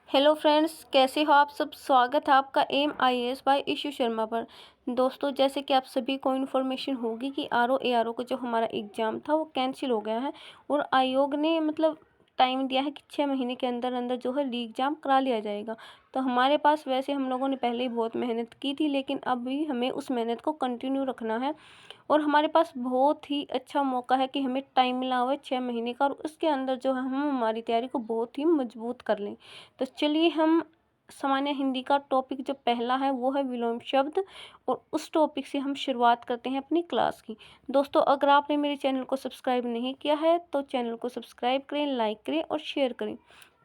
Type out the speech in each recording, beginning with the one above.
Hello friends, कैसे हो आप सब। स्वागत है आपका AIAS बाय इशू शर्मा पर। दोस्तों, जैसे कि आप सभी को इन्फॉर्मेशन होगी कि RO ARO का जो हमारा एग्ज़ाम था वो कैंसिल हो गया है और आयोग ने टाइम दिया है कि 6 महीने के अंदर अंदर जो है री एग्ज़ाम करा लिया जाएगा। तो हमारे पास वैसे हम लोगों ने पहले ही बहुत मेहनत की थी, लेकिन अब भी हमें उस मेहनत को कंटिन्यू रखना है और हमारे पास बहुत ही अच्छा मौका है कि हमें टाइम मिला हुआ है 6 महीने का, और उसके अंदर जो है हम हमारी तैयारी को बहुत ही मजबूत कर लें। तो चलिए, हम सामान्य हिंदी का टॉपिक जो पहला है वो है विलोम शब्द, और उस टॉपिक से हम शुरुआत करते हैं अपनी क्लास की। दोस्तों, अगर आपने मेरे चैनल को सब्सक्राइब नहीं किया है तो चैनल को सब्सक्राइब करें, लाइक करें और शेयर करें।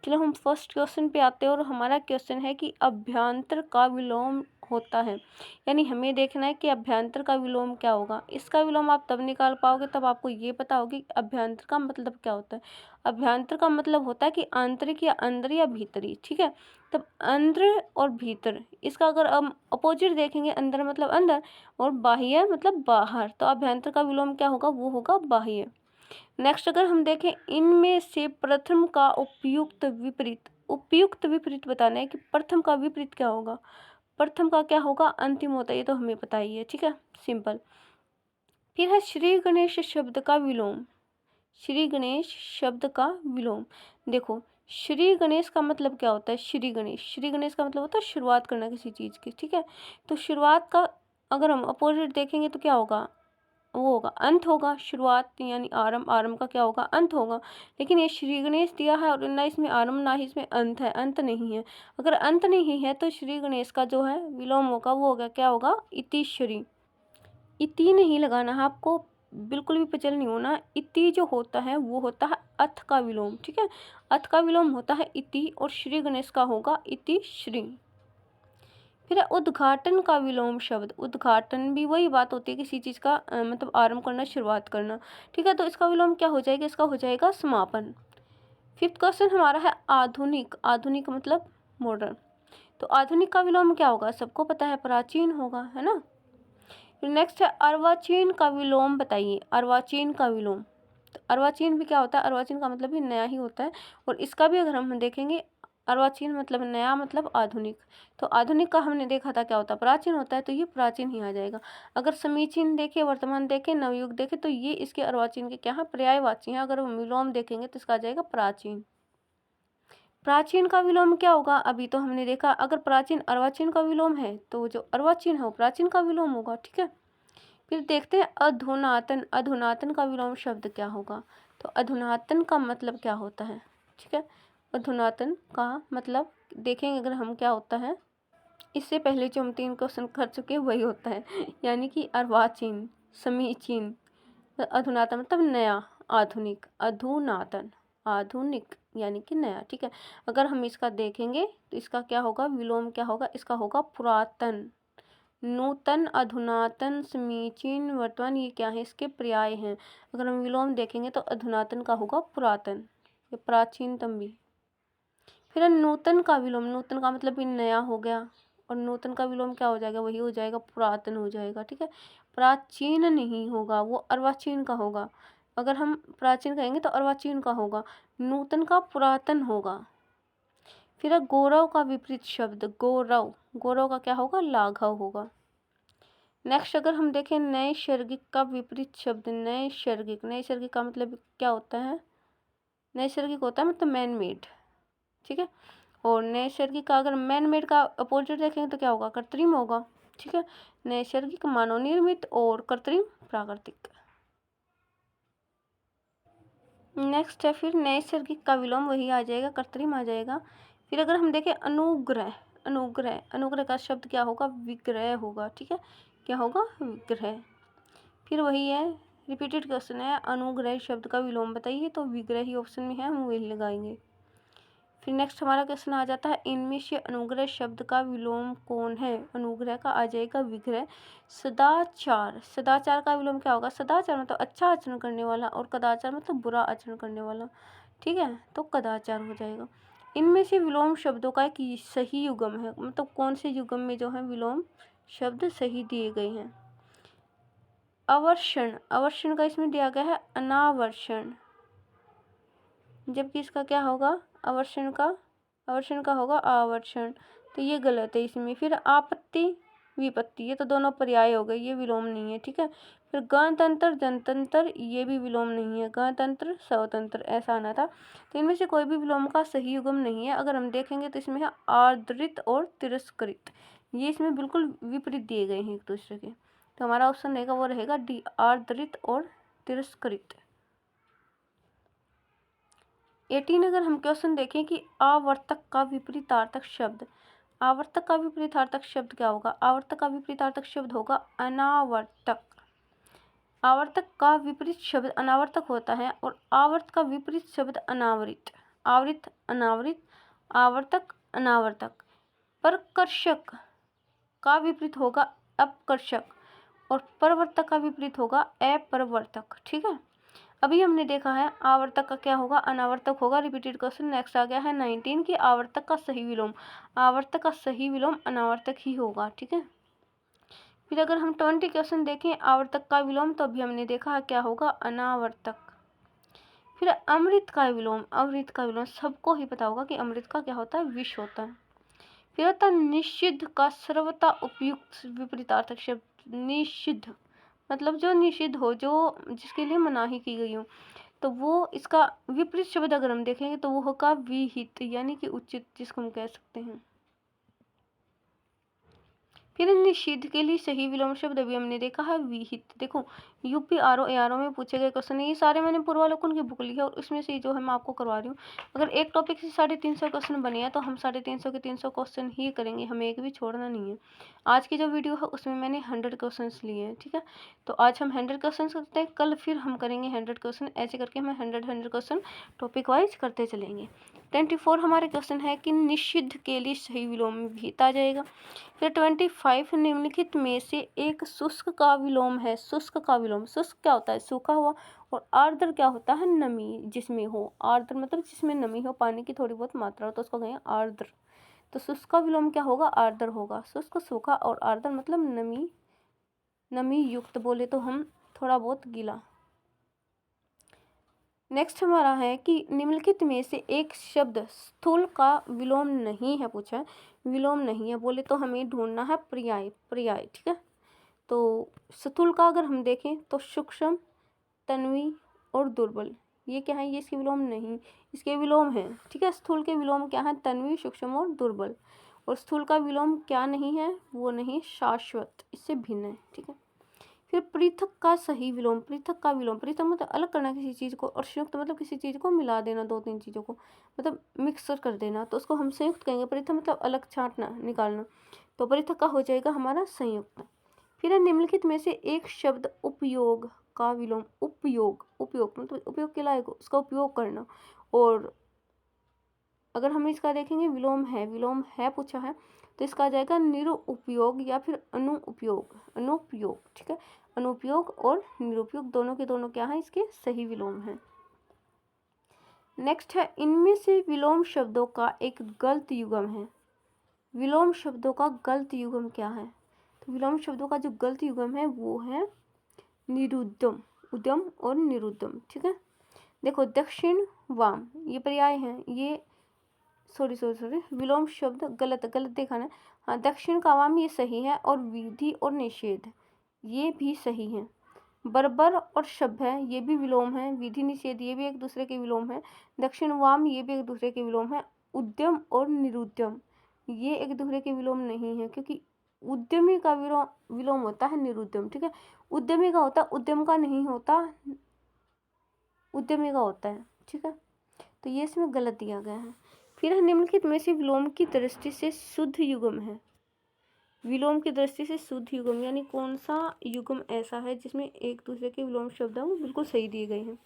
चलो, हम फर्स्ट क्वेश्चन पे आते हैं और हमारा क्वेश्चन है कि अभ्यांतर का विलोम होता है। यानी हमें देखना है कि अभ्यांतर का विलोम क्या होगा। इसका विलोम आप तब निकाल पाओगे तब आपको ये पता होगी कि अभ्यांतर का मतलब क्या होता है। अभ्यांतर का मतलब होता है कि आंतरिक या अंदर या भीतरी, ठीक है। तब अंदर और भीतर, इसका अगर हम अपोजिट देखेंगे, अंदर मतलब अंदर और बाह्य मतलब बाहर, तो अभ्यांतर का विलोम क्या होगा, वो होगा बाह्य। नेक्स्ट, अगर हम देखें, इनमें से प्रथम का उपयुक्त विपरीत बताना है कि प्रथम का विपरीत क्या होगा। प्रथम का क्या होगा, अंतिम होता है, ये तो हमें पता ही है, ठीक है, सिंपल। फिर है श्री गणेश शब्द का विलोम। श्री गणेश शब्द का विलोम, देखो, श्री गणेश का मतलब क्या होता है। श्री गणेश का मतलब होता है शुरुआत करना किसी चीज़ की, ठीक है। तो शुरुआत का अगर हम अपोजिट देखेंगे तो क्या होगा, वो होगा अंत होगा। शुरुआत यानी आरंभ, आरंभ का क्या होगा, अंत होगा। लेकिन ये श्री गणेश दिया है और ना इसमें आरंभ ना ही इसमें अंत है, अंत नहीं है। अगर अंत नहीं है तो श्री गणेश का जो है विलोम होगा, वो होगा, क्या होगा, इति श्री। इति नहीं लगाना है आपको, बिल्कुल भी पचल नहीं होना। इति जो होता है वो होता है अथ का विलोम, ठीक है। अथ का विलोम होता है इति और श्री गणेश का होगा इति श्री। फिर है उद्घाटन का विलोम शब्द। उद्घाटन भी वही बात होती है, किसी चीज़ का आरंभ करना, शुरुआत करना, ठीक है। तो इसका विलोम क्या हो जाएगा, इसका हो जाएगा समापन। फिफ्थ क्वेश्चन हमारा है आधुनिक। आधुनिक मतलब मॉडर्न। तो आधुनिक का विलोम क्या होगा, सबको पता है, प्राचीन होगा, है ना। फिर नेक्स्ट है अर्वाचीन का विलोम बताइए। अर्वाचीन का विलोम, तो अर्वाचीन भी क्या होता है, अर्वाचीन का मतलब भी नया ही होता है, और इसका भी अगर हम देखेंगे, अर्वाचीन मतलब नया मतलब आधुनिक। तो आधुनिक का हमने देखा था क्या होता है, प्राचीन होता है, तो ये प्राचीन ही आ जाएगा। अगर समीचीन देखे, वर्तमान देखे, नवयुग देखे, तो ये इसके अर्वाचीन के क्या है, पर्यायवाची हैं। अगर हम विलोम देखेंगे तो इसका आ जाएगा प्राचीन। प्राचीन का विलोम क्या होगा, अभी तो हमने देखा, अगर प्राचीन अर्वाचीन का विलोम है तो जो अर्वाचीन है वो प्राचीन का विलोम होगा, ठीक है। फिर देखते हैं अधुनातन। अधुनातन का विलोम शब्द क्या होगा। तो अधुनातन का मतलब क्या होता है, ठीक है। अधुनातन का मतलब देखेंगे अगर हम, क्या होता है, इससे पहले जो हम 3 क्वेश्चन कर चुके हैं वही होता है, यानी कि अर्वाचीन, समीचीन। अधुनातन मतलब नया, आधुनिक, अधुनातन, आधुनिक यानी कि नया, ठीक है। अगर हम इसका देखेंगे तो इसका क्या होगा, विलोम क्या होगा, इसका होगा पुरातन। नूतन, अधुनातन, समीचीन, वर्तमान, ये क्या है, इसके पर्याय हैं। अगर हम विलोम देखेंगे तो अधुनातन का होगा पुरातन, ये प्राचीनतम भी। फिर नूतन का विलोम, नूतन का मतलब भी नया हो गया, और नूतन का विलोम क्या हो जाएगा, वही हो जाएगा, पुरातन हो जाएगा, ठीक है। प्राचीन नहीं होगा, वो अर्वाचीन का होगा। अगर हम प्राचीन कहेंगे तो अर्वाचीन का होगा, नूतन का पुरातन होगा। फिर गौरव का विपरीत शब्द, गौरव, गौरव का क्या होगा, लाघव होगा। नेक्स्ट, अगर हम देखें नैसर्गिक का विपरीत शब्द, नैसर्गिक। नैसर्गिक का मतलब क्या होता है, नैसर्गिक होता है मतलब मैन मेड, ठीक है। और नैसर्गिक का अगर मैन मेड का अपोजिट देखेंगे तो क्या होगा, कृत्रिम होगा, ठीक है। नैसर्गिक मानव निर्मित और कृत्रिम प्राकृतिक। नेक्स्ट है फिर नैसर्गिक का विलोम वही आ जाएगा, कृत्रिम आ जाएगा। फिर अगर हम देखें अनुग्रह, अनुग्रह, अनुग्रह का शब्द क्या होगा, विग्रह होगा, ठीक है। क्या होगा, विग्रह। फिर वही है, रिपीटेड क्वेश्चन है, अनुग्रह शब्द का विलोम बताइए, तो विग्रह ही ऑप्शन में है, हम वही लगाएंगे। फिर नेक्स्ट हमारा क्वेश्चन आ जाता है, इनमें से अनुग्रह शब्द का विलोम कौन है। अनुग्रह का आ जाएगा विग्रह। सदाचार, सदाचार का विलोम क्या होगा, सदाचार मतलब अच्छा आचरण करने वाला, और कदाचार मतलब बुरा आचरण करने वाला, ठीक है, तो कदाचार हो जाएगा। इनमें से विलोम शब्दों का एक सही युग्म है, मतलब कौन से युग्म में जो है विलोम शब्द सही दिए गए हैं। अवर्षण, अवर्षण का इसमें दिया गया है अनावर्षण, जबकि इसका क्या होगा, अवर्षण का आवर्षण का होगा आवर्षण, तो ये गलत है इसमें। फिर आपत्ति विपत्ति, ये तो दोनों पर्याय हो गए, ये विलोम नहीं है, ठीक है। फिर गणतंत्र जनतंत्र, ये भी विलोम नहीं है, गणतंत्र स्वतंत्र ऐसा आना था। तो इनमें से कोई भी विलोम का सही युग्म नहीं है। अगर हम देखेंगे तो इसमें है आदृत और तिरस्कृत, ये इसमें बिल्कुल विपरीत दिए गए हैं एक दूसरे के। तो हमारा ऑप्शन रहेगा वो रहेगा डी, आदृत और तिरस्कृत। 18 अगर हम क्वेश्चन देखें कि आवर्तक का विपरीतार्थक शब्द, आवर्तक का विपरीतार्थक शब्द क्या होगा? आवर्तक का विपरीतार्थक शब्द होगा अनावर्तक। आवर्तक का विपरीत शब्द अनावर्तक होता है और आवर्त का विपरीत शब्द अनावृत। आवृत अनावृत, आवर्तक अनावर्तक। परकर्षक का विपरीत होगा अपकर्षक और परवर्तक का विपरीत होगा अपरवर्तक, ठीक है। अभी हमने देखा है आवर्तक का क्या होगा, अनावर्तक होगा। रिपीटेड क्वेश्चन नेक्स्ट आ गया है 19 की आवर्तक का सही विलोम, आवर्तक का सही विलोम अनावर्तक ही होगा, ठीक है। फिर अगर हम 20 क्वेश्चन देखें आवर्तक का विलोम, तो अभी हमने देखा है क्या होगा, अनावर्तक। फिर अमृत का विलोम, अमृत का विलोम सबको ही पता होगा कि अमृत का क्या होता है, विष होता है। फिर होता है निषिद्ध का सर्वथा उपयुक्त विपरीतार्थक शब्द, निषिद्ध मतलब जो निषिद्ध हो, जो जिसके लिए मनाही की गई हो, तो वो इसका विपरीत शब्द अगर हम देखेंगे तो वो होगा विहित, यानी कि उचित, जिसको हम कह सकते हैं। फिर निषिद्ध के लिए सही विलोम शब्द अभी हमने देखा है विहित। देखो यूपी आरओ एआरओ में पूछे गए क्वेश्चन है, ये सारे मैंने पूर्वालोकन की बुक ली है और उसमें से जो है मैं आपको करवा रही हूँ। अगर एक टॉपिक से 350 क्वेश्चन बने हैं तो हम 350 के 300 क्वेश्चन ही करेंगे, हमें एक भी छोड़ना नहीं है। आज की जो वीडियो है उसमें मैंने 100 क्वेश्चन लिए हैं, ठीक है। तो आज हम 100 क्वेश्चन करते हैं, कल फिर हम करेंगे 100 क्वेश्चन, ऐसे करके हमें 100 क्वेश्चन टॉपिक वाइज करते चलेंगे। 24 हमारे क्वेश्चन है कि निषिद्ध के लिए सही विलोम विहित आ जाएगा। फिर 25 निम्नलिखित में से एक शुष्क का विलोम है। शुष्क का विलोम, शुष्क क्या होता है, सूखा हुआ, और आर्द्र क्या होता है, नमी जिसमें हो। आर्द्र मतलब जिसमें नमी हो, पानी की थोड़ी बहुत मात्रा हो, तो उसको कहें आर्द्र। तो शुष्क का विलोम क्या होगा, आर्द्र होगा। शुष्क, सूखा और आर्द्र मतलब नमी, नमी युक्त बोले तो हम थोड़ा बहुत गीला। नेक्स्ट हमारा है कि निम्नलिखित में से एक शब्द स्थूल का विलोम नहीं है, पूछा है विलोम नहीं है बोले तो हमें ढूंढना है पर्याय, पर्याय, ठीक है। तो स्थूल का अगर हम देखें तो सूक्ष्म, तन्वी और दुर्बल, ये क्या है, ये इसके विलोम नहीं, इसके विलोम है, ठीक है। स्थूल के विलोम क्या है, तन्वी, सूक्ष्म और दुर्बल। और स्थूल का विलोम क्या नहीं है, वो नहीं शाश्वत, इससे भिन्न है, ठीक है। फिर पृथक का सही विलोम, पृथक का विलोम, पृथक मतलब अलग करना किसी चीज़ को, और संयुक्त मतलब किसी चीज़ को मिला देना, दो तीन चीज़ों को मतलब मिक्सर कर देना, तो उसको हम संयुक्त कहेंगे। पृथक मतलब अलग, छांटना, निकालना, तो पृथक का हो जाएगा हमारा संयुक्त। फिर निम्नलिखित में से एक शब्द उपयोग का विलोम, उपयोग, उपयोग मतलब उपयोग के लायक उसका उपयोग करना। और अगर हम इसका देखेंगे विलोम है पूछा है, तो इसका आ जाएगा निरुपयोग या फिर अनुपयोग, अनुपयोग, ठीक है। अनुपयोग और निरुपयोग दोनों के दोनों क्या है, इसके सही विलोम हैं। नेक्स्ट है इनमें से विलोम शब्दों का एक गलत युग्म है। विलोम शब्दों का गलत युग्म क्या है, तो विलोम शब्दों का जो गलत युग्म है वो है निरुद्धम, उद्यम और निरुद्धम, ठीक है। देखो दक्षिण वाम ये पर्याय हैं, ये सॉरी विलोम शब्द गलत देखा ना। हाँ, दक्षिण का वाम ये सही है, और विधि और निषेध ये भी सही है। बर्बर और सभ्य ये भी विलोम है, विधि निषेध ये भी एक दूसरे के विलोम है। दक्षिण वाम ये भी एक दूसरे के विलोम है। उद्यम और निरुद्यम ये एक दूसरे के विलोम नहीं है, क्योंकि उद्यमी का विलोम होता है निरुद्यम, ठीक है। उद्यमी का होता है, उद्यम का नहीं होता, उद्यमी का होता है, ठीक है। तो ये इसमें गलत दिया गया है। फिर निम्नलिखित में से विलोम की दृष्टि से शुद्ध युग्म है। विलोम की दृष्टि से शुद्ध युग्म यानी कौन सा युग्म ऐसा है जिसमें एक दूसरे के विलोम शब्द हैं वो बिल्कुल सही दिए गए हैं।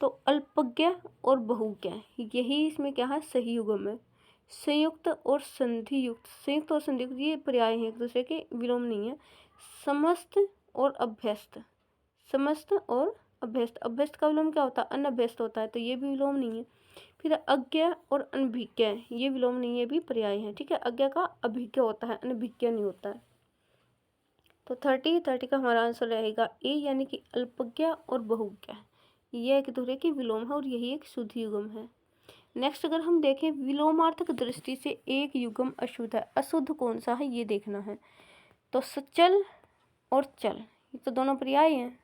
तो अल्पज्ञ और बहुज्ञ यही इसमें क्या है, सही युग्म है। संयुक्त और संधि युक्त, संयुक्त और संधि युक्त ये पर्याय हैं, एक दूसरे के विलोम नहीं है। समस्त और अभ्यस्त, समस्त और अभ्यस्त, अभ्यस्त का विलोम क्या होता है, अनभ्यस्त होता है, तो ये भी विलोम नहीं है। फिर अज्ञ और अनभिज्ञ ये विलोम नहीं है, भी पर्याय है, ठीक है। अज्ञ का अभिज्ञ होता है, अनभिज्ञ नहीं होता है। तो 30 का हमारा आंसर रहेगा ए, यानी कि अल्पज्ञ और बहुज्ञ ये एक दूसरे के विलोम है और यही एक शुद्ध युग्म है। नेक्स्ट अगर हम देखें विलोमार्थक दृष्टि से एक युग्म अशुद्ध है, अशुद्ध कौन सा है ये देखना है। तो सचल और चल ये तो दोनों पर्याय हैं,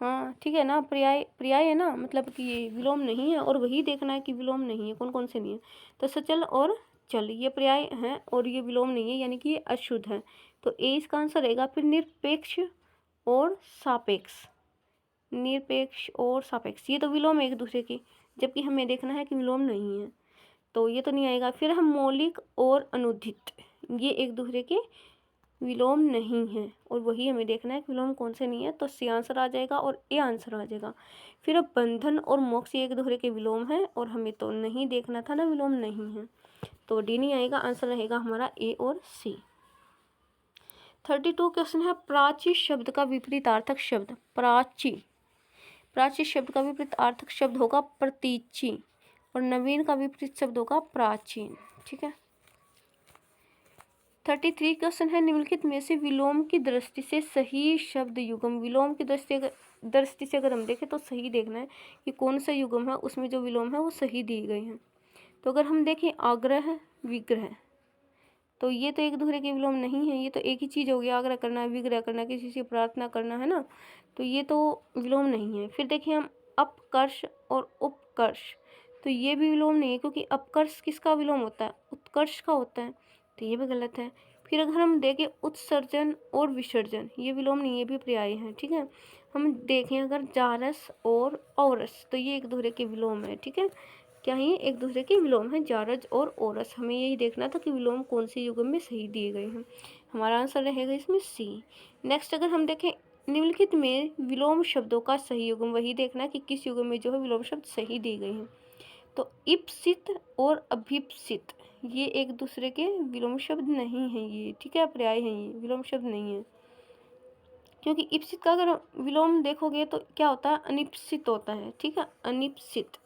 हाँ ठीक है ना, पर्याय पर्याय है ना, मतलब कि ये विलोम नहीं है, और वही देखना है कि विलोम नहीं है, कौन कौन से नहीं है। तो सचल और चल ये पर्याय हैं और ये विलोम नहीं है, यानी कि ये अशुद्ध है। तो ए इसका आंसर रहेगा। फिर निरपेक्ष और सापेक्ष, निरपेक्ष और सापेक्ष ये तो विलोम है एक दूसरे की, जबकि हमें देखना है कि विलोम नहीं है, तो ये तो नहीं आएगा। फिर हम मौलिक और अनुदित, ये एक दूसरे के विलोम नहीं है, और वही हमें देखना है कि विलोम कौन से नहीं है। तो सी आंसर आ जाएगा और ए आंसर आ जाएगा। फिर अब बंधन और मोक्ष एक दूसरे के विलोम है, और हमें तो नहीं देखना था ना, विलोम नहीं है, तो डी नहीं आएगा, आंसर रहेगा हमारा ए और सी। 32 क्वेश्चन है, प्राची शब्द का विपरीतार्थक शब्द। प्राची, प्राची शब्द का विपरीतार्थक शब्द होगा प्रतीची, और नवीन का विपरीत शब्द होगा प्राचीन, ठीक है। 33 क्वेश्चन है, निम्नलिखित में से विलोम की दृष्टि से सही शब्द युग्म, विलोम की दृष्टि से अगर हम देखें तो सही देखना है कि कौन सा युग्म है, उसमें जो विलोम है वो सही दिए गए हैं। तो अगर हम देखें आग्रह विग्रह, तो ये तो एक दूसरे के विलोम नहीं है, ये तो एक ही चीज़ हो गया, आग्रह करना विग्रह करना, किसी से प्रार्थना करना है ना, तो ये तो विलोम नहीं है। फिर देखिए हम अपकर्ष और उपकर्ष, तो ये भी विलोम नहीं है, क्योंकि अपकर्ष किसका विलोम होता है, उत्कर्ष का होता है, तो ये भी गलत है। फिर अगर हम देखें उत्सर्जन और विसर्जन, ये विलोम नहीं है, ये भी पर्याय है, ठीक है। हम देखें अगर जारस और औरस, तो ये एक दूसरे के विलोम है, ठीक है। क्या ये एक दूसरे के विलोम हैं, जारज और ओरस। हमें यही देखना था कि विलोम कौन से युग्म में सही दिए गए हैं, हमारा आंसर रहेगा इसमें सी। नेक्स्ट अगर हम देखें निम्नलिखित में विलोम शब्दों का सही युग्म, वही देखना है कि किस युग्म में जो है विलोम शब्द सही दिए गए हैं। तो इप्सित और अभिप्सित ये एक दूसरे के विलोम शब्द नहीं हैं, ये ठीक है, पर्याय हैं, ये विलोम शब्द नहीं है, क्योंकि इप्सित का अगर विलोम देखोगे तो क्या होता है, अनिप्सित होता है, ठीक है, अनिप्सित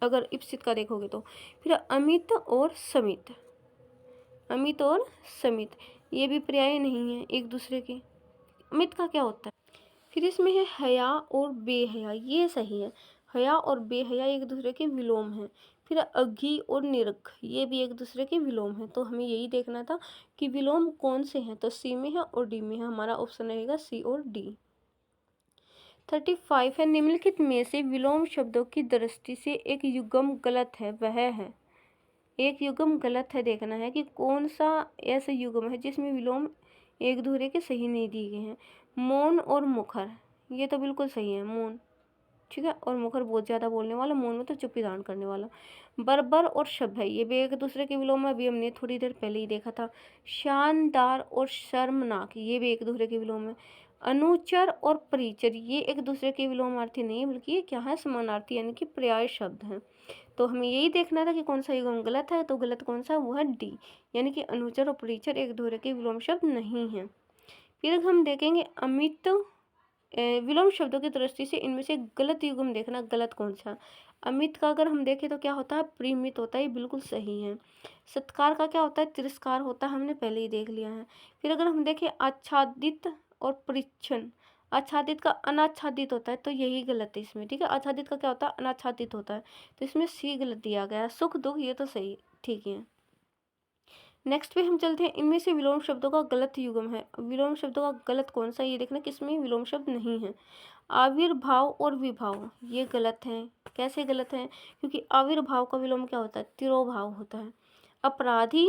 अगर इप्सित का देखोगे तो। फिर अमित और समित, अमित और समित ये भी पर्याय नहीं है एक दूसरे के। अमित का क्या होता है, फिर इसमें है हया और बेहया, ये सही है, हया और बेहया एक दूसरे के विलोम हैं। फिर अघी और निरख ये भी एक दूसरे के विलोम हैं, तो हमें यही देखना था कि विलोम कौन से हैं, तो सी में है और डी में है, हमारा ऑप्शन रहेगा सी और डी। 35 है, निम्नलिखित में से विलोम शब्दों की दृष्टि से एक युग्म गलत है, वह है, एक युग्म गलत है, देखना है कि कौन सा ऐसा युग्म है जिसमें विलोम एक दूसरे के सही नहीं दिए गए हैं। मौन और मुखर ये तो बिल्कुल सही है, मौन, ठीक है, और मुखर बहुत ज़्यादा बोलने वाला, मौन में तो चुप्पी धारण करने वाला। बर्बर और सभ्य ये भी एक दूसरे के विलोम है, अभी हमने थोड़ी देर पहले ही देखा था। शानदार और शर्मनाक ये भी एक दूसरे के विलोम है। अनुचर और परिचर ये एक दूसरे के विलोमार्थी नहीं है, बल्कि ये क्या है, समानार्थी यानी कि पर्याय शब्द हैं। तो हमें यही देखना था कि कौन सा युग्म गलत है, तो गलत कौन सा, वो है डी, यानी कि अनुचर और परिचर एक दूसरे के विलोम शब्द नहीं हैं। फिर हम देखेंगे अमित, विलोम शब्दों की दृष्टि से इनमें से गलत युग्म देखना, गलत कौन सा। अमित का अगर हम देखें तो क्या होता है, प्रीमित होता है, ये बिल्कुल सही है। सत्कार का क्या होता है, तिरस्कार होता है, हमने पहले ही देख लिया है। फिर अगर हम देखें आच्छादित और परिच्छन, आच्छादित का अनाच्छादित होता है, तो यही गलत है इसमें, ठीक है। आच्छादित का क्या होता है, अनाच्छादित होता है, तो इसमें सी गलत दिया गया है। सुख दुख ये तो सही, ठीक है। नेक्स्ट पे हम चलते हैं, इनमें से विलोम शब्दों का गलत युग्म है, विलोम शब्दों का गलत कौन सा, ये देखना किसमें विलोम शब्द नहीं है। आविर्भाव और विभाव ये गलत है, कैसे गलत है, क्योंकि आविर्भाव का विलोम क्या होता है, तिरोभाव होता है। अपराधी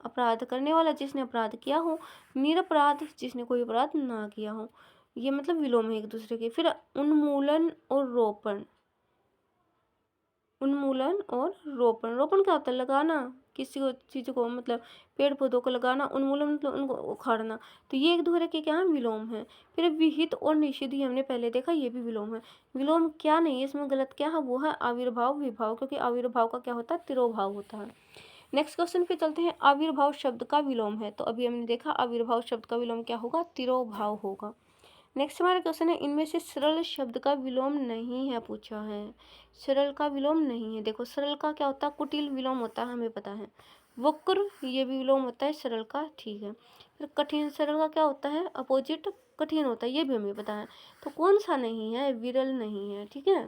अपराध करने वाला, जिसने अपराध किया हो। निरपराध जिसने कोई अपराध ना किया हो, ये मतलब विलोम है एक दूसरे के। फिर उन्मूलन और रोपण, उन्मूलन और रोपण, रोपण क्या होता है, लगाना किसी को चीज़ को, मतलब पेड़ पौधों को लगाना, उन्मूलन मतलब उनको उखाड़ना, तो ये एक दूसरे के क्या है, विलोम है। फिर विहित और निषिद्ध हमने पहले देखा, ये भी विलोम है। विलोम क्या नहीं है इसमें गलत, क्या है, वो है आविर्भाव विभाव, क्योंकि आविर्भाव का क्या होता है, तिरोभाव होता है। नेक्स्ट क्वेश्चन पे चलते हैं, आविर्भाव शब्द का विलोम है, तो अभी हमने देखा आविर्भाव शब्द का विलोम क्या होगा, तिरोभाव होगा। नेक्स्ट हमारा क्वेश्चन है, इनमें से सरल शब्द का विलोम नहीं है, पूछा है। सरल का विलोम नहीं है, देखो सरल का क्या होता है, कुटिल विलोम होता है, हमें पता है। वक्र ये भी विलोम होता है सरल का, ठीक है। फिर कठिन, सरल का क्या होता है, अपोजिट कठिन होता है, ये भी हमें पता है। तो कौन सा नहीं है, विरल नहीं है, ठीक है।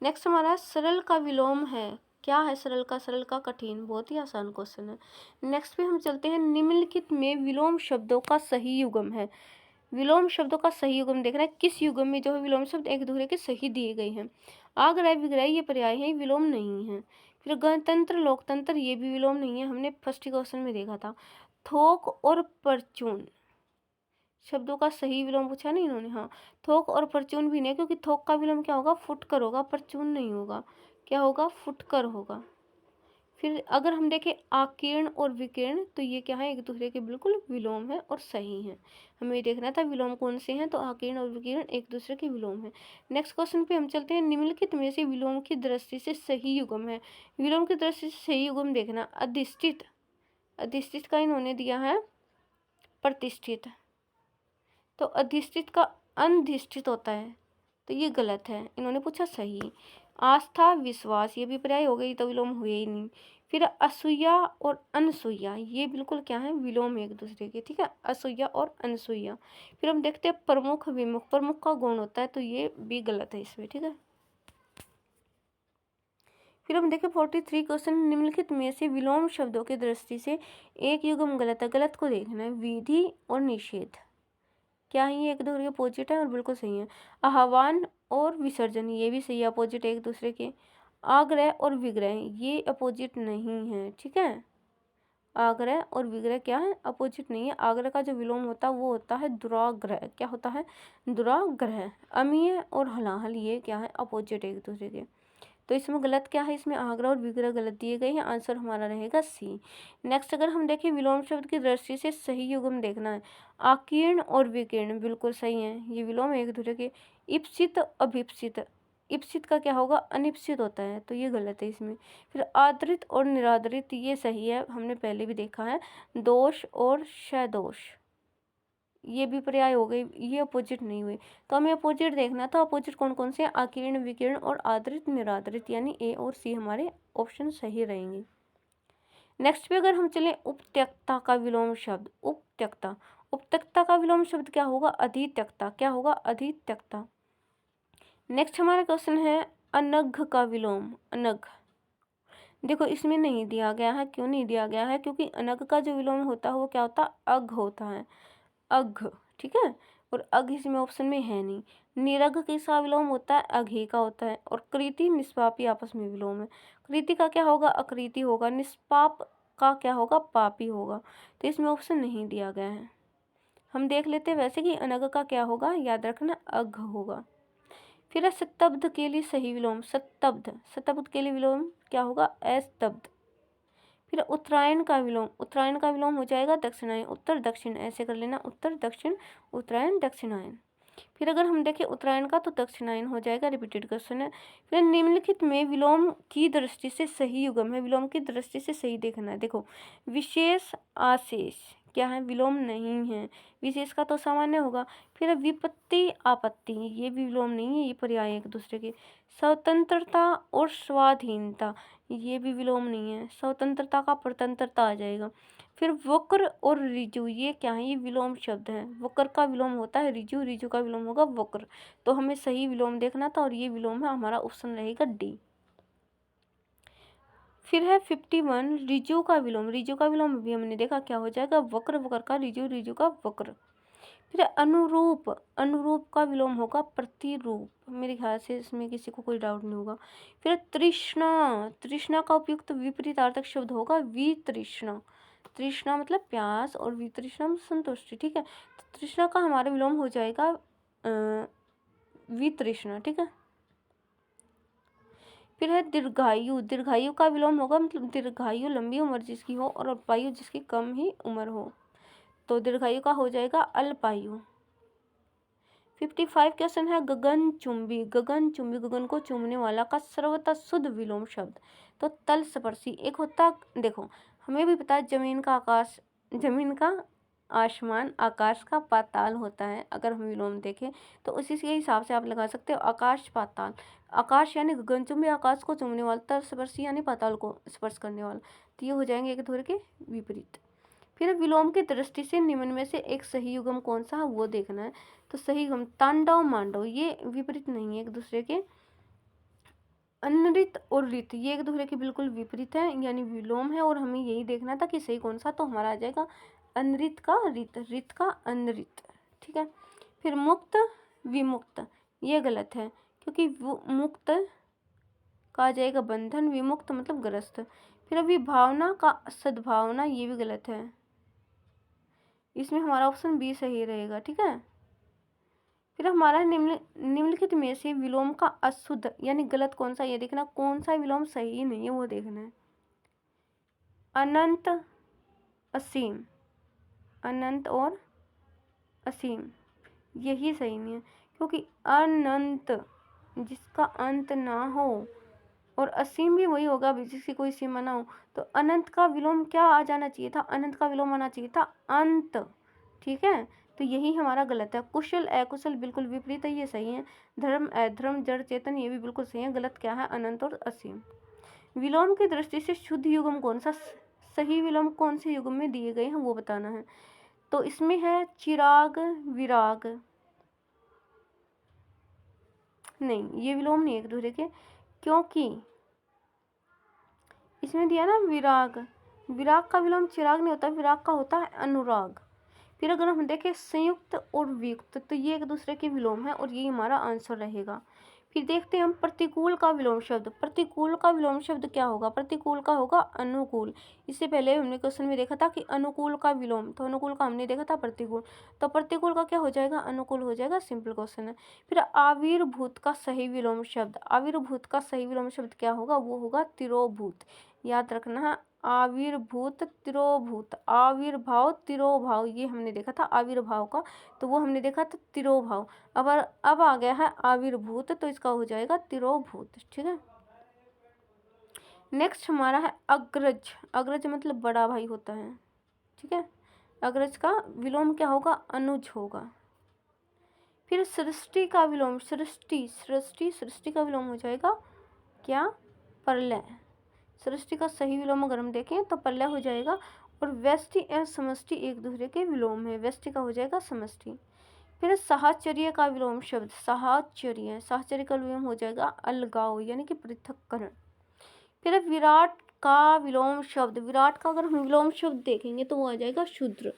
नेक्स्ट हमारा सरल का विलोम है। क्या है सरल का? सरल का कठिन, बहुत ही आसान क्वेश्चन है। नेक्स्ट पे हम चलते हैं, निम्नलिखित में विलोम शब्दों का सही युग्म है। विलोम शब्दों का सही युग्म देखना है, किस युग्म में जो है विलोम शब्द एक दूसरे के सही दिए गए हैं। आग्रह विग्रह ये पर्याय है, विलोम नहीं है। फिर गणतंत्र लोकतंत्र ये भी विलोम नहीं है, हमने फर्स्ट क्वेश्चन में देखा था। थोक और परचून शब्दों का सही विलोम पूछा नहीं इन्होंने। हाँ, थोक और परचून भी नहीं, क्योंकि थोक का विलोम क्या होगा? फुटकर होगा, परचून नहीं होगा। क्या होगा? फुटकर होगा। फिर अगर हम देखें आकीर्ण और विकीर्ण, तो ये क्या है? एक दूसरे के बिल्कुल विलोम है और सही है। हमें देखना था विलोम कौन से हैं, तो आकीर्ण और विकीर्ण एक दूसरे के विलोम है। नेक्स्ट क्वेश्चन पे हम चलते हैं, निम्नलिखित में से विलोम की दृष्टि से सही युग्म है। विलोम की दृष्टि से सही युग्म देखना, अधिष्ठित, अधिष्ठित का इन्होंने दिया है प्रतिष्ठित, तो अधिष्ठित का अनधिष्ठित होता है, तो ये गलत है, इन्होंने पूछा सही। आस्था विश्वास ये भी पर्याय हो गई, तो विलोम हुए ही नहीं। फिर असूया और अनसूया ये बिल्कुल क्या है? विलोम एक दूसरे के, ठीक है, असूया और अनसूया। फिर हम देखते हैं प्रमुख विमुख, प्रमुख का गुण होता है, तो ये भी गलत है इसमें, ठीक है। फिर हम देखें 43 क्वेश्चन, निम्नलिखित में से विलोम शब्दों की दृष्टि से एक युग्म गलत है। गलत को देखना है, विधि और निषेध क्या है? ये एक दूसरे के अपोजिट है और बिल्कुल सही है। आह्वान और विसर्जन ये भी सही है, अपोजिट है एक दूसरे के। आग्रह और विग्रह ये अपोजिट नहीं है, ठीक है। आग्रह और विग्रह क्या है? अपोजिट नहीं है। आग्रह का जो विलोम होता है वो होता है दुराग्रह। क्या होता है? दुराग्रह। अमीय और हलाहल ये क्या है? अपोजिट है एक दूसरे के। तो इसमें गलत क्या है? इसमें आग्रह और विग्रह गलत दिए गए हैं, आंसर हमारा रहेगा सी। नेक्स्ट अगर हम देखें विलोम शब्द की दृष्टि से सही युग्म देखना है, आकीर्ण और विकीर्ण बिल्कुल सही है, ये विलोम एक दूसरे के। इप्सित अभिप्सित, इप्सित का क्या होगा? अनिप्सित होता है, तो ये गलत है इसमें। फिर आदृत और निरादृत ये सही है, हमने पहले भी देखा है। दोष और सदोष ये भी पर्याय हो गई, ये अपोजिट नहीं हुए, तो हमें अपोजिट देखना था। अपोजिट कौन कौन से? आकीर्ण विकीर्ण और आदृत निरादृत, यानी ए और सी हमारे ऑप्शन सही रहेंगे। नेक्स्ट पे अगर हम चले उपत्यक्ता का विलोम शब्द, उपत्यक्ता, उपत्यक्ता का विलोम शब्द क्या होगा? अधित्यक्ता। क्या होगा? अधित्यक्ता। नेक्स्ट हमारा क्वेश्चन है अनघ का विलोम, अनघ। देखो इसमें नहीं दिया गया है, क्यों नहीं दिया गया है? क्योंकि अनघ का जो विलोम होता है वो क्या होता है? अघ होता है, अघ, ठीक है। और अघ इसमें ऑप्शन में है नहीं। निरघ किसका विलोम होता है? अघे का होता है। और कृति निष्पापी आपस में विलोम है। कृति का क्या होगा? अकृति होगा। निष्पाप का क्या होगा? पापी होगा। तो इसमें ऑप्शन नहीं दिया गया है। हम देख लेते हैं वैसे कि अनघ का क्या होगा, याद रखना अघ होगा। फिर है सतब्ध के लिए सही विलोम, सतब्ध, सतब्ध के लिए विलोम क्या होगा? अस्तब्ध। फिर उत्तरायण का विलोम, उत्तरायण का विलोम हो जाएगा दक्षिणायन, उत्तर दक्षिण ऐसे कर लेना, उत्तर दक्षिण, उत्तरायण दक्षिणायन। फिर अगर हम देखें उत्तरायण का, तो दक्षिणायन हो जाएगा, रिपीटेड क्वेश्चन है। फिर निम्नलिखित में विलोम की दृष्टि से सही युग्म है, विलोम की दृष्टि से सही देखना है। देखो विशेष आशेष क्या है? विलोम नहीं है, विशेष का तो सामान्य होगा। फिर विपत्ति आपत्ति ये भी विलोम नहीं है, ये पर्याय एक दूसरे के। स्वतंत्रता और स्वाधीनता ये भी विलोम नहीं है, स्वतंत्रता का परतंत्रता आ जाएगा। फिर वक्र और ऋजु ये क्या है? ये विलोम शब्द है। वक्र का विलोम होता है ऋजु, ऋजु का विलोम होगा वक्र। तो हमें सही विलोम देखना था और ये विलोम है, हमारा ऑप्शन रहेगा डी। फिर है 51 ऋजु का विलोम, ऋजु का विलोम भी हमने देखा क्या हो जाएगा? वक्र, वक्र का ऋजु, ऋजु का वक्र। फिर अनुरूप, अनुरूप का विलोम होगा प्रतिरूप, मेरे ख्याल से इसमें किसी को कोई डाउट नहीं होगा। फिर तृष्णा, तृष्णा का उपयुक्त विपरीतार्थक शब्द होगा वितृष्णा। तृष्णा मतलब प्यास और वितृष्णा मतलब संतुष्टि, ठीक है। तो तृष्णा का हमारा विलोम हो जाएगा वितृष्णा, ठीक है। फिर है दीर्घायु, दीर्घायु का विलोम होगा मतलब दीर्घायु लंबी उम्र जिसकी हो और अल्पायु जिसकी कम ही उम्र हो, तो दीर्घायु का हो जाएगा अल्पायु। 55 क्वेश्चन है गगनचुंबी, गगनचुंबी गगन को चूमने वाला का सर्वथा शुद्ध विलोम शब्द, तो तलस्पर्शी एक होता। देखो हमें भी पता है जमीन का आकाश, जमीन का आसमान, आकाश का पाताल होता है। अगर हम विलोम देखें तो उसी के हिसाब से आप लगा सकते हो आकाश पाताल। आकाश यानी गगनचुंबी आकाश को चूमने वाला, तलस्पर्शी यानी पाताल को स्पर्श करने वाला, तो ये हो जाएंगे एक दूसरे के विपरीत। फिर विलोम की दृष्टि से निम्न में से एक सही युग्म कौन सा है वो देखना है। तो सही युग्म तांडव मांडव ये विपरीत नहीं है एक दूसरे के, अनृत और ऋत ये एक दूसरे के बिल्कुल विपरीत है, यानी विलोम है, और हमें यही देखना था कि सही कौन सा, तो हमारा आ जाएगा अनृत का ऋत, ऋत का अनृत, ठीक है। फिर मुक्त विमुक्त ये गलत है, क्योंकि मुक्त का आ जाएगा बंधन, विमुक्त मतलब ग्रस्त। फिर अभी भावना का सद्भावना ये भी गलत है, इसमें हमारा ऑप्शन बी सही रहेगा, ठीक है। फिर हमारा निम्नलिखित में से विलोम का अशुद्ध यानी गलत कौन सा, ये देखना कौन सा विलोम सही नहीं है वो देखना है। अनंत असीम, अनंत और असीम यही सही नहीं है, क्योंकि अनंत जिसका अंत ना हो और असीम भी वही होगा जिसकी कोई सीमा ना हो, तो अनंत का विलोम क्या आ जाना चाहिए था, अनंत का विलोम आना चाहिए था अंत, ठीक है। तो यही हमारा गलत है। कुशल अकुशल बिल्कुल विपरीत है, ये सही है। धर्म अधर्म जड़ चेतन ये भी बिल्कुल सही है, गलत क्या है, अनंत और असीम। विलोम की दृष्टि से शुद्ध युग्म कौन सा, सही विलोम कौन से युग्म में दिए गए हैं वो बताना है। तो इसमें है चिराग विराग, नहीं ये विलोम नहीं एक दूसरे के, क्योंकि इसमें दिया ना विराग, विराग का विलोम चिराग नहीं होता, विराग का होता है अनुराग। फिर अगर हम देखें संयुक्त और वियुक्त तो ये एक दूसरे के विलोम है और ये हमारा आंसर रहेगा। फिर देखते हैं हम प्रतिकूल का विलोम शब्द, प्रतिकूल का विलोम शब्द क्या होगा, प्रतिकूल का होगा अनुकूल। इससे पहले हमने क्वेश्चन में देखा था कि अनुकूल का विलोम, तो अनुकूल का हमने देखा था प्रतिकूल, तो प्रतिकूल का क्या हो जाएगा, अनुकूल हो जाएगा, सिंपल क्वेश्चन है। फिर आविर्भूत का सही विलोम शब्द, आविर्भूत का सही विलोम शब्द क्या होगा, वो होगा तिरोभूत, याद रखना है। आविर्भूत तिरोभूत, आविर्भाव तिरोभाव ये हमने देखा था आविर्भाव का, तो वो हमने देखा था तिरोभाव। अब आ गया है आविर्भूत, तो इसका हो जाएगा तिरोभूत, ठीक है। नेक्स्ट हमारा है अग्रज, अग्रज मतलब बड़ा भाई होता है, ठीक है। अग्रज का विलोम क्या होगा, अनुज होगा। फिर सृष्टि का विलोम, सृष्टि सृष्टि सृष्टि का विलोम हो जाएगा क्या, प्रलय। सृष्टि का सही विलोम अगर हम देखें तो प्रलय हो जाएगा। और व्यष्टि एवं समष्टि एक दूसरे के विलोम है, व्यष्टि का हो जाएगा समष्टि। फिर साहचर्य का विलोम शब्द, साहचर्य, साहचर्य का विलोम हो जाएगा अलगाव यानी कि पृथक्करण। फिर विराट का विलोम शब्द, विराट का अगर हम विलोम शब्द देखेंगे तो वो आ जाएगा शूद्र,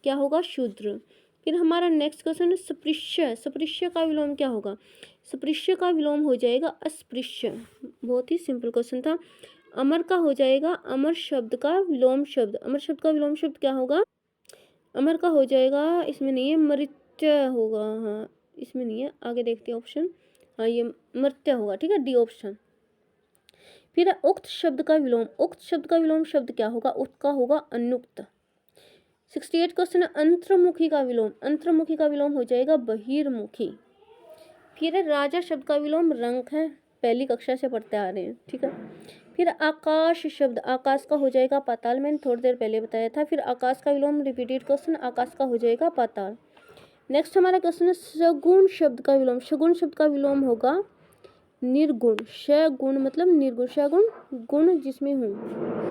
क्या होगा, शूद्र। फिर हमारा नेक्स्ट क्वेश्चन है स्पृश्य, स्पृश्य का विलोम क्या होगा, स्पृश्य का विलोम हो जाएगा अस्पृश्य, बहुत ही सिंपल क्वेश्चन था। अमर का हो जाएगा, अमर शब्द का विलोम शब्द, अमर शब्द का विलोम शब्द क्या होगा, अमर का हो जाएगा, इसमें नहीं है, मृत्य होगा, हाँ इसमें नहीं है, आगे देखते हैं ऑप्शन, हाँ ये मृत्य होगा, ठीक है, डी ऑप्शन। फिर उक्त शब्द का विलोम, उक्त शब्द का विलोम शब्द क्या होगा, उक्त का होगा अनुक्त। 68 क्वेश्चन है अंतर्मुखी का विलोम, अंतर्मुखी का विलोम हो जाएगा बहिर्मुखी। फिर राजा शब्द का विलोम रंक है, पहली कक्षा से पढ़ते आ रहे हैं, ठीक है। फिर आकाश शब्द, आकाश का हो जाएगा पाताल, मैंने थोड़ी देर पहले बताया था। फिर आकाश का विलोम रिपीटेड क्वेश्चन, आकाश का हो जाएगा पाताल। नेक्स्ट हमारा क्वेश्चन है सगुण शब्द का विलोम, सगुण शब्द का विलोम होगा निर्गुण, सगुण मतलब निर्गुण, सगुण गुण जिसमें हो,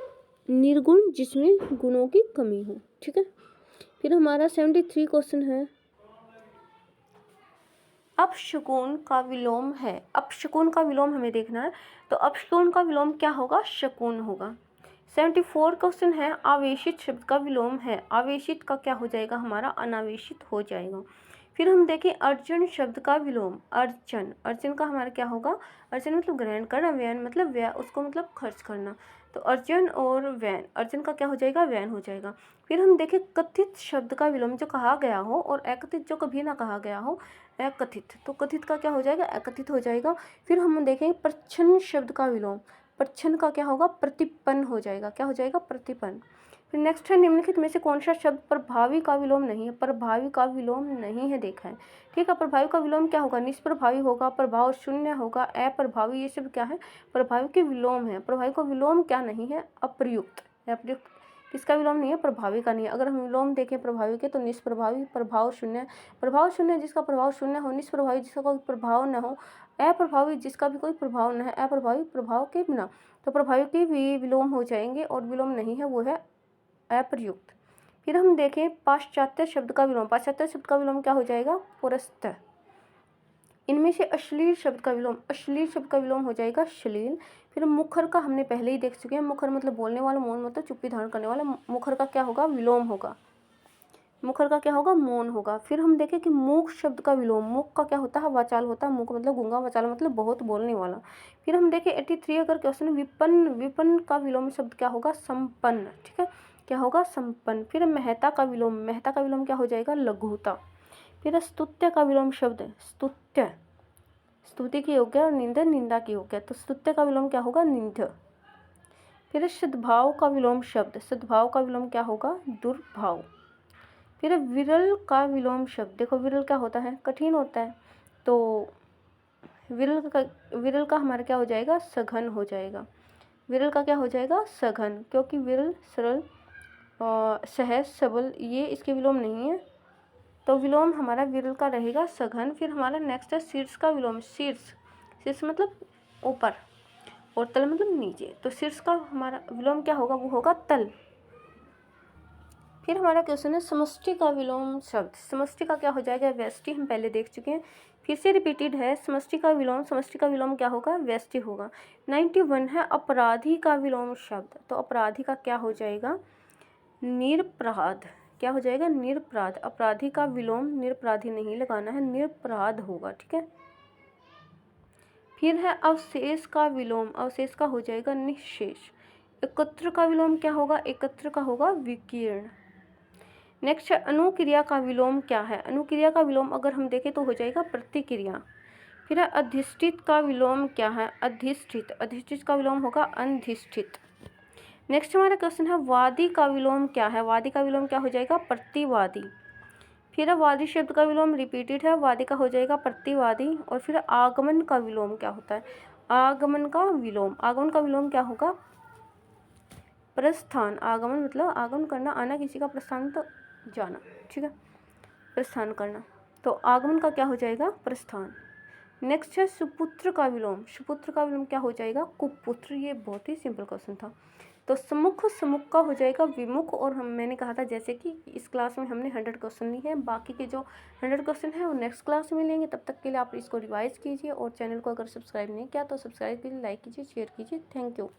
निर्गुण जिसमें गुणों की कमी हो, ठीक है। फिर हमारा 73 क्वेश्चन है अपशकुन का विलोम है, अपशकुन का विलोम हमें देखना है, तो अपशकुन का विलोम क्या होगा, शकुन होगा। 74 क्वेश्चन है आवेशित शब्द का विलोम है, आवेशित का क्या हो जाएगा हमारा, अनावेशित हो जाएगा। फिर हम देखें अर्जन शब्द का विलोम, अर्जन, अर्जन का हमारा क्या होगा, अर्जन मतलब ग्रहण करना, व्ययन मतलब व्यय, उसको मतलब खर्च करना, तो अर्जन और वैन, अर्जन का क्या हो जाएगा, वैन हो जाएगा। फिर हम देखें कथित शब्द का विलोम, जो कहा गया हो, और अकथित जो कभी ना कहा गया हो, अकथित, तो कथित का क्या हो जाएगा, अकथित हो जाएगा। फिर हम देखें प्रच्छन्न शब्द का विलोम, प्रच्छन्न का क्या होगा, प्रतिपन्न हो जाएगा, क्या हो जाएगा, प्रतिपन्न। फिर नेक्स्ट है निम्नलिखित में से कौन सा शब्द प्रभावी का विलोम नहीं है, प्रभावी का विलोम नहीं है देखा है, ठीक है। प्रभावी का विलोम क्या होगा, निष्प्रभावी होगा, प्रभाव शून्य होगा, अप्रभावी, ये सब क्या है, प्रभावी के विलोम है। प्रभावी का विलोम क्या नहीं है, अप्रयुक्त, अप्रयुक्त किसका विलोम नहीं है, प्रभावी का नहीं है। अगर हम विलोम देखें प्रभावी के तो निष्प्रभावी, प्रभाव शून्य, प्रभाव शून्य जिसका प्रभाव शून्य हो, निष्प्रभावी जिसका कोई प्रभाव न हो, अप्रभावी जिसका भी कोई प्रभाव न है, अप्रभावी प्रभाव के बिना, तो प्रभावी के भी विलोम हो जाएंगे, और विलोम नहीं है वो है अप्रयुक्त। फिर हम देखें पाश्चात्य शब्द का विलोम, पाश्चात्य शब्द का विलोम क्या हो जाएगा, पुरस्त, इनमें से अश्लील शब्द का विलोम, अश्लील शब्द का विलोम हो जाएगा श्लील। फिर मुखर का हमने पहले ही देख चुके हैं, मुखर मतलब बोलने वाला, मौन मतलब चुप्पी धारण करने वाला। मुखर का क्या होगा, विलोम होगा। मुखर का क्या होगा, मौन होगा। फिर हम देखें कि मूक शब्द का विलोम, मूक का क्या होता है, वाचाल होता है। मूक मतलब गूंगा, वाचाल मतलब बहुत बोलने वाला। फिर हम देखें 83 अगर क्वेश्चन, विपन्न, विपन्न का विलोम शब्द क्या होगा, संपन्न। ठीक है, क्या होगा, संपन्न। फिर महता का विलोम, महता का विलोम क्या हो जाएगा, लघुता। फिर स्तुत्य का विलोम शब्द, स्तुत्य, स्तुति की योग्य और निंदा, निंदा की योग्य, तो स्तुत्य का विलोम क्या होगा, निंद्य। फिर सद्भाव का विलोम शब्द, सद्भाव का विलोम क्या होगा, दुर्भाव। फिर विरल का विलोम शब्द, देखो विरल क्या होता है, कठिन होता है, तो विरल का हमारा क्या हो जाएगा, सघन हो जाएगा। विरल का क्या हो जाएगा, सघन, क्योंकि विरल सरल, सहज, सबल, ये इसके विलोम नहीं है, तो विलोम हमारा विरल का रहेगा सघन। फिर हमारा नेक्स्ट है शीर्ष का विलोम, शीर्ष, शीर्ष मतलब ऊपर और तल मतलब नीचे, तो शीर्ष का हमारा विलोम क्या होगा, वो होगा तल। फिर हमारा क्वेश्चन है समष्टि का विलोम शब्द, समष्टि का क्या हो जाएगा, व्यष्टि, हम पहले देख चुके हैं, फिर से रिपीटेड है। समष्टि का विलोम, समष्टि का विलोम क्या होगा, व्यष्टि होगा। 91 है अपराधी का विलोम शब्द, तो अपराधी का क्या हो जाएगा, निरपराध, क्या हो जाएगा, निरपराध। अपराधी का विलोम निरपराधी नहीं लगाना है, निरपराध होगा। ठीक है, फिर है अवशेष का विलोम, अवशेष का हो जाएगा निःशेष। एकत्र का विलोम क्या होगा, एकत्र का होगा विकीर्ण। नेक्स्ट है अनुक्रिया का विलोम क्या है, अनुक्रिया का विलोम अगर हम देखें तो हो जाएगा प्रतिक्रिया। फिर है अधिष्ठित का विलोम क्या है, अधिष्ठित, अधिष्ठित का विलोम होगा अधिष्ठित। नेक्स्ट हमारा क्वेश्चन है वादी का विलोम क्या है, वादी का विलोम क्या हो जाएगा, प्रतिवादी। फिर वादी शब्द का विलोम रिपीटेड है, वादी का हो जाएगा प्रतिवादी। और फिर आगमन का विलोम क्या होता है, आगमन का विलोम, आगमन का विलोम क्या होगा, प्रस्थान। आगमन मतलब आगमन करना, आना किसी का, प्रस्थान तो जाना। ठीक है, प्रस्थान करना, तो आगमन का क्या हो जाएगा, प्रस्थान। नेक्स्ट है सुपुत्र का विलोम, सुपुत्र का विलोम क्या हो जाएगा, कुपुत्र। ये बहुत ही सिंपल क्वेश्चन था। तो सम्मुख, सम्मुख का हो जाएगा विमुख। और मैंने कहा था जैसे कि इस क्लास में हमने 100 क्वेश्चन लिए हैं, बाकी के जो 100 क्वेश्चन हैं वो नेक्स्ट क्लास में लेंगे। तब तक के लिए आप इसको रिवाइज कीजिए और चैनल को अगर सब्सक्राइब नहीं किया तो सब्सक्राइब कीजिए, लाइक कीजिए, शेयर कीजिए। Thank you.